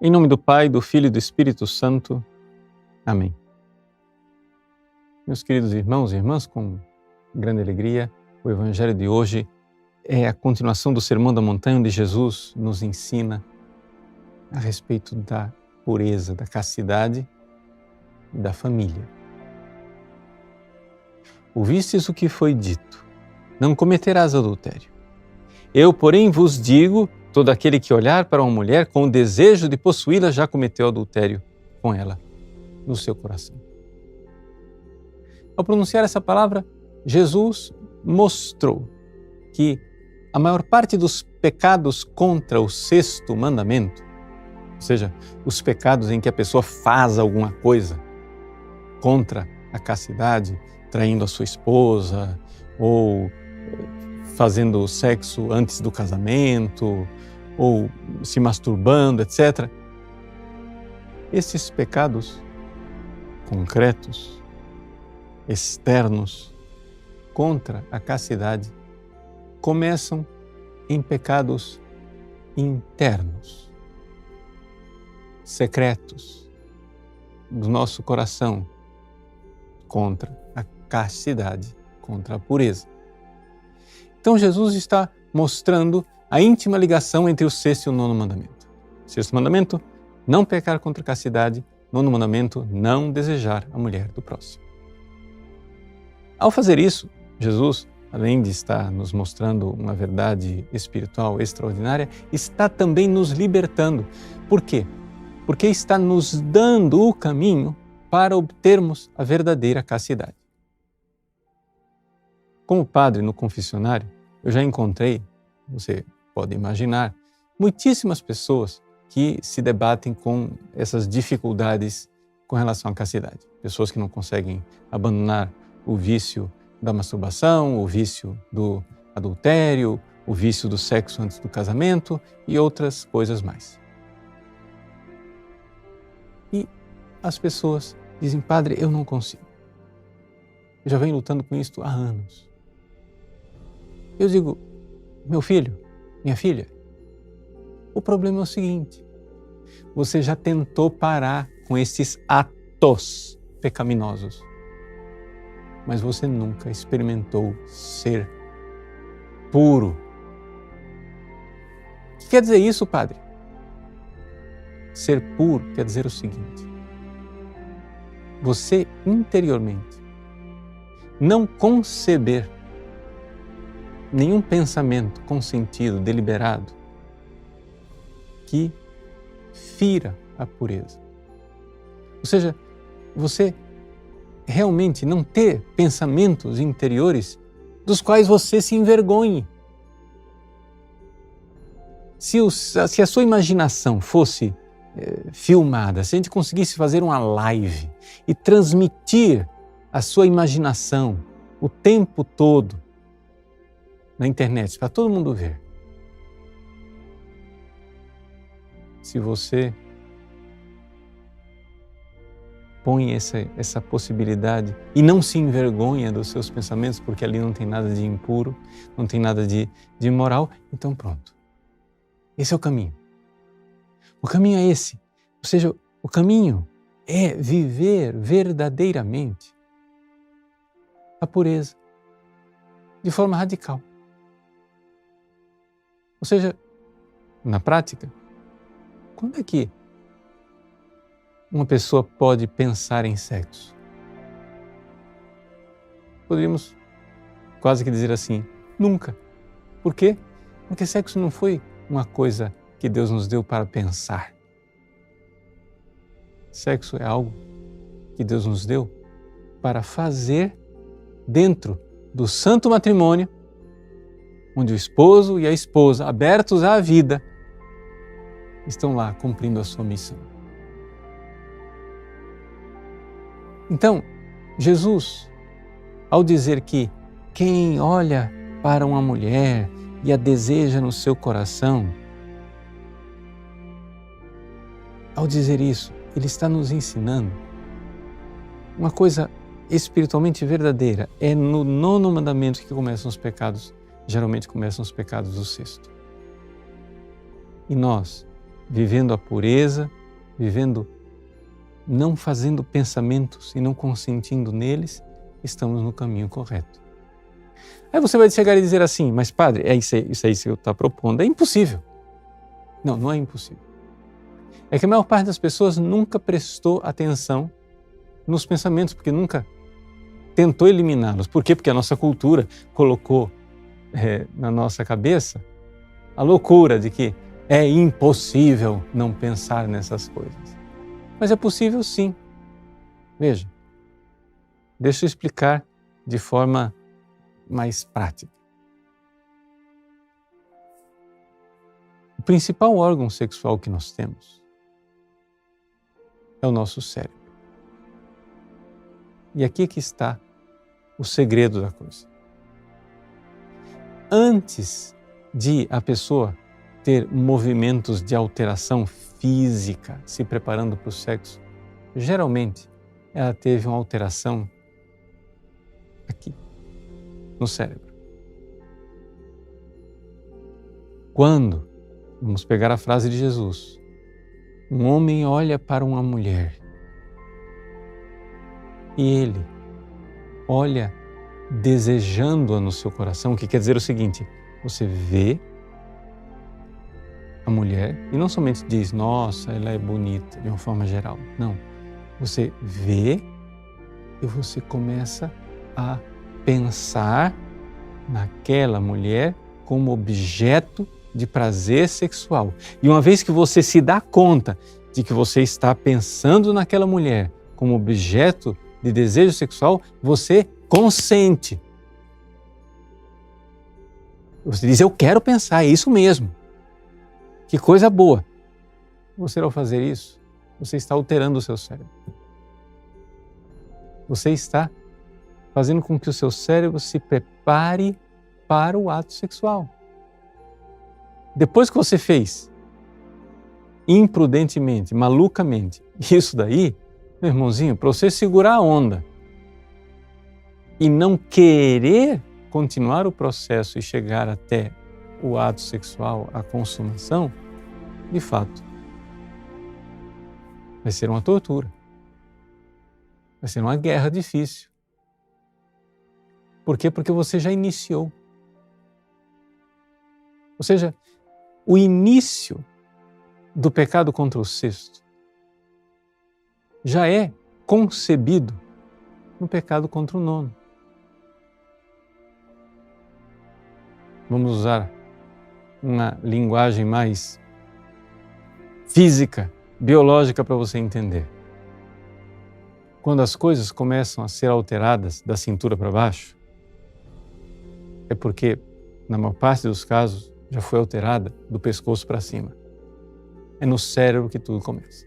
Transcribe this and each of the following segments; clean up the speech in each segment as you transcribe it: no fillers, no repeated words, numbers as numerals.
Em nome do Pai, do Filho e do Espírito Santo. Amém. Meus queridos irmãos e irmãs, com grande alegria, o Evangelho de hoje é a continuação do Sermão da Montanha, onde Jesus nos ensina a respeito da pureza, da castidade e da família. Ouvistes o que foi dito: não cometerás adultério. Eu, porém, vos digo, todo aquele que olhar para uma mulher com o desejo de possuí-la já cometeu adultério com ela no seu coração. Ao pronunciar essa palavra, Jesus mostrou que a maior parte dos pecados contra o sexto mandamento, ou seja, os pecados em que a pessoa faz alguma coisa contra a castidade, traindo a sua esposa ou fazendo sexo antes do casamento, ou se masturbando, etc. Esses pecados concretos, externos, contra a castidade, começam em pecados internos, secretos do nosso coração, contra a castidade, contra a pureza. Então Jesus está mostrando a íntima ligação entre o sexto e o nono mandamento. Sexto mandamento, não pecar contra a castidade. Nono mandamento, não desejar a mulher do próximo. Ao fazer isso, Jesus, além de estar nos mostrando uma verdade espiritual extraordinária, está também nos libertando. Por quê? Porque está nos dando o caminho para obtermos a verdadeira castidade. Como padre no confessionário, eu já encontrei, você pode imaginar, muitíssimas pessoas que se debatem com essas dificuldades com relação à castidade. Pessoas que não conseguem abandonar o vício da masturbação, o vício do adultério, o vício do sexo antes do casamento e outras coisas mais. E as pessoas dizem: padre, eu não consigo. Eu já venho lutando com isso há anos. Eu digo: meu filho, minha filha, o problema é o seguinte: você já tentou parar com esses atos pecaminosos, mas você nunca experimentou ser puro. O que quer dizer isso, padre? Ser puro quer dizer o seguinte: você interiormente não conceber nenhum pensamento consentido, deliberado, que fira a pureza. Ou seja, você realmente não ter pensamentos interiores dos quais você se envergonhe. Se a sua imaginação fosse filmada, se a gente conseguisse fazer uma live e transmitir a sua imaginação o tempo todo na internet, para todo mundo ver. Se você põe essa possibilidade e não se envergonha dos seus pensamentos, porque ali não tem nada de impuro, não tem nada de imoral, então pronto. Esse é o caminho. O caminho é esse. Ou seja, o caminho é viver verdadeiramente a pureza de forma radical. Ou seja, na prática, quando é que uma pessoa pode pensar em sexo? Poderíamos quase que dizer assim: nunca. Por quê? Porque sexo não foi uma coisa que Deus nos deu para pensar. Sexo é algo que Deus nos deu para fazer dentro do santo matrimônio, onde o esposo e a esposa, abertos à vida, estão lá cumprindo a sua missão. Então, Jesus, ao dizer que quem olha para uma mulher e a deseja no seu coração, ao dizer isso, ele está nos ensinando uma coisa espiritualmente verdadeira. É no nono mandamento que começam os pecados, geralmente começam os pecados do sexto. E nós vivendo a pureza, vivendo, não fazendo pensamentos e não consentindo neles, estamos no caminho correto. Aí você vai chegar e dizer assim, mas padre, é isso aí que você está propondo, é impossível. Não, não é impossível. É que a maior parte das pessoas nunca prestou atenção nos pensamentos, porque nunca tentou eliminá-los. Por quê? Porque a nossa cultura colocou na nossa cabeça a loucura de que é impossível não pensar nessas coisas. Mas é possível sim. Veja, deixa eu explicar de forma mais prática. O principal órgão sexual que nós temos é o nosso cérebro. E aqui é que está o segredo da coisa. Antes de a pessoa ter movimentos de alteração física, se preparando para o sexo, geralmente ela teve uma alteração aqui, no cérebro. Quando, vamos pegar a frase de Jesus, um homem olha para uma mulher e ele olha desejando-a no seu coração, o que quer dizer o seguinte, você vê a mulher e não somente diz, nossa, ela é bonita, de uma forma geral. Não, você vê e você começa a pensar naquela mulher como objeto de prazer sexual. E uma vez que você se dá conta de que você está pensando naquela mulher como objeto de desejo sexual, você consente. Você diz, eu quero pensar, é isso mesmo. Que coisa boa. Você, ao fazer isso, você está alterando o seu cérebro. Você está fazendo com que o seu cérebro se prepare para o ato sexual. Depois que você fez, imprudentemente, malucamente, isso daí, meu irmãozinho, para você segurar a onda e não querer continuar o processo e chegar até o ato sexual, a consumação, de fato, vai ser uma tortura. Vai ser uma guerra difícil. Por quê? Porque você já iniciou. Ou seja, o início do pecado contra o sexto já é concebido no pecado contra o nono. Vamos usar uma linguagem mais física, biológica para você entender. Quando as coisas começam a ser alteradas da cintura para baixo, é porque, na maior parte dos casos, já foi alterada do pescoço para cima. É no cérebro que tudo começa.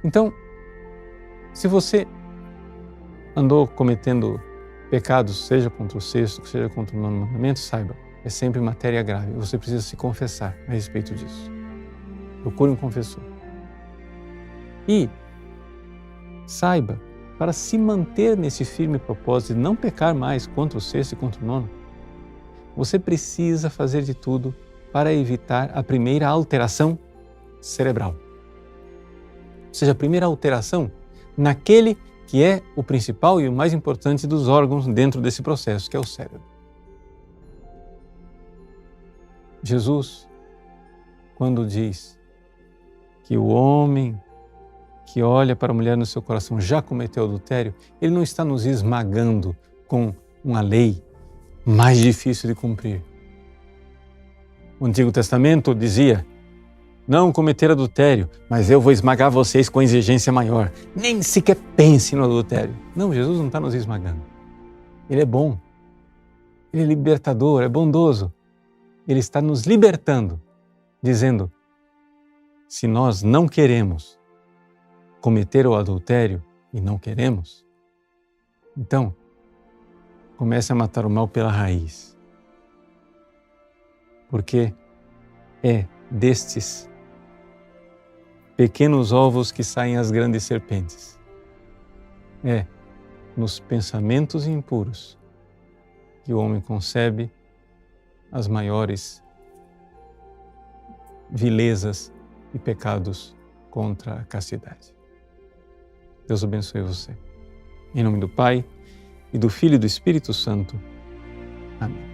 Então, se você andou cometendo pecados, seja contra o sexto, seja contra o nono mandamento, saiba, é sempre matéria grave. Você precisa se confessar a respeito disso. Procure um confessor. E saiba, para se manter nesse firme propósito de não pecar mais contra o sexto e contra o nono, você precisa fazer de tudo para evitar a primeira alteração cerebral. Ou seja, a primeira alteração naquele que é o principal e o mais importante dos órgãos dentro desse processo, que é o cérebro. Jesus, quando diz que o homem que olha para a mulher no seu coração já cometeu adultério, ele não está nos esmagando com uma lei mais difícil de cumprir. O Antigo Testamento dizia, não cometer adultério, mas eu vou esmagar vocês com exigência maior. Nem sequer pense no adultério. Não, Jesus não está nos esmagando. Ele é bom. Ele é libertador, é bondoso. Ele está nos libertando, dizendo, se nós não queremos cometer o adultério e não queremos, então comece a matar o mal pela raiz. Porque é destes pequenos ovos que saem as grandes serpentes. É nos pensamentos impuros que o homem concebe as maiores vilezas e pecados contra a castidade. Deus abençoe você. Em nome do Pai, e do Filho e do Espírito Santo. Amém.